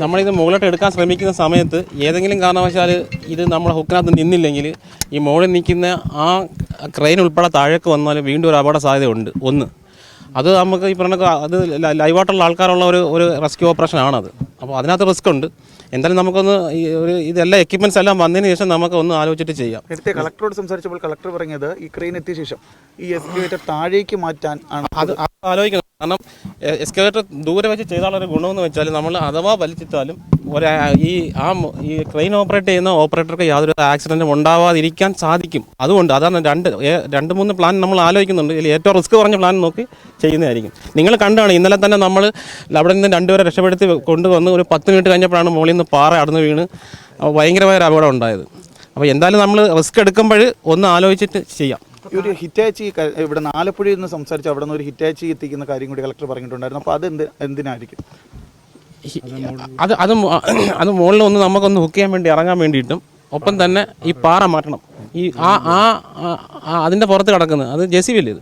നമ്മളിത് മുകളിലോട്ട് എടുക്കാൻ ശ്രമിക്കുന്ന സമയത്ത് ഏതെങ്കിലും കാരണവശാൽ ഇത് നമ്മുടെ ഹുക്കിനകത്ത് നിന്നില്ലെങ്കിൽ ഈ മുകളിൽ നിൽക്കുന്ന ആ ക്രെയിൻ ഉൾപ്പെടെ താഴേക്ക് വന്നാൽ വീണ്ടും ഒരു അപകട സാധ്യതയുണ്ട്. അത് നമുക്ക് ഈ പറഞ്ഞ അത് ലൈവായിട്ടുള്ള ആൾക്കാരുള്ള ഒരു റെസ്ക്യൂ ഓപ്പറേഷൻ ആണത്. അപ്പോൾ അതിനകത്ത് റിസ്ക് ഉണ്ട്. എന്തായാലും നമുക്കൊന്ന് ഇതെല്ലാം എക്യുപ്മെൻറ്റ്സ് എല്ലാം വന്നതിന് ശേഷം നമുക്ക് ഒന്ന് ആലോചിച്ചിട്ട് ചെയ്യാം. നേരത്തെ കളക്ടറോട് സംസാരിച്ചപ്പോൾ കളക്ടർ പറഞ്ഞത് ഈ ക്രെയിൻ എത്തിയ ശേഷം ഈ എസ്കലേറ്റർ താഴേക്ക് മാറ്റാൻ ആണ് അത് ആലോചിക്കണം. കാരണം എസ്കലേറ്റർ ദൂരെ വെച്ച് ചെയ്താലൊരു ഗുണമെന്ന് വെച്ചാൽ നമ്മൾ അഥവാ വലിച്ചിട്ടാലും ഈ ക്രെയിൻ ഓപ്പറേറ്റ് ചെയ്യുന്ന ഓപ്പറേറ്റർക്ക് യാതൊരു ആക്സിഡൻറ്റും ഉണ്ടാവാതിരിക്കാൻ സാധിക്കും. അതാണ് 2-3 പ്ലാൻ നമ്മൾ ആലോചിക്കുന്നുണ്ട്. ഇതിൽ ഏറ്റവും റിസ്ക് കുറഞ്ഞ പ്ലാൻ നോക്കി ചെയ്യുന്നതായിരിക്കും. നിങ്ങൾ കണ്ടാണ് ഇന്നലെ തന്നെ നമ്മൾ അവിടെ നിന്ന് 2 പേരെ രക്ഷപ്പെടുത്തി കൊണ്ടുവന്ന് ഒരു 10 മിനിറ്റ് കഴിഞ്ഞപ്പോഴാണ് മുകളിൽ നിന്ന് പാറ അടന്നു വീണ് ഭയങ്കരമായ ഒരു അപകടം ഉണ്ടായത്. അപ്പോൾ എന്തായാലും നമ്മൾ റിസ്ക് എടുക്കുമ്പോൾ ഒന്ന് ആലോചിച്ചിട്ട് ചെയ്യാം. ഈ ഒരു ഹിറ്റാച്ചി ഇവിടെ ആലപ്പുഴയിൽ നിന്ന് സംസാരിച്ച് അവിടെ നിന്ന് ഒരു ഹിറ്റാച്ചി എത്തിക്കുന്ന കാര്യം കൂടി കളക്ടർ പറഞ്ഞിട്ടുണ്ടായിരുന്നു. അപ്പോൾ അത് എന്തിനായിരിക്കും? അത് മുകളിൽ ഒന്ന് നമുക്കൊന്ന് ഹുക്ക് ചെയ്യാൻ വേണ്ടി ഇറങ്ങാൻ വേണ്ടിയിട്ടും ഒപ്പം തന്നെ ഈ പാറ മാറ്റണം. ഈ അതിൻ്റെ പുറത്ത് കിടക്കുന്നത് അത് JCB അല്ലേ? ഇത്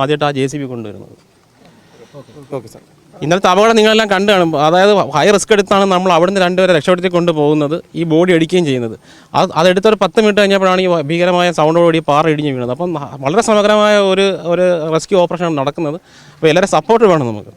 ആദ്യമായിട്ട് ആ JCB കൊണ്ടുവരുന്നത്. Okay sir. ഇന്നലത്തെ അപകടം നിങ്ങളെല്ലാം കണ്ടു കാണും. അതായത് ഹൈ റിസ്ക് എടുത്താണ് നമ്മൾ അവിടുന്ന് 2 പേരെ രക്ഷപ്പെടുത്തി കൊണ്ടുപോകുന്നത്, ഈ ബോഡി അടിക്കുകയും ചെയ്യുന്നത്. അതെടുത്തൊരു 10 മിനിറ്റ് കഴിഞ്ഞപ്പോഴാണ് ഈ ഭീകരമായ സൗണ്ടോടുകൂടി പാറ ഇടിഞ്ഞ് വീണത്. അപ്പം വളരെ സമഗ്രമായ ഒരു റെസ്ക്യൂ ഓപ്പറേഷൻ നടക്കുന്നത്. അപ്പോൾ എല്ലാവരും സപ്പോർട്ട് വേണം നമുക്ക്.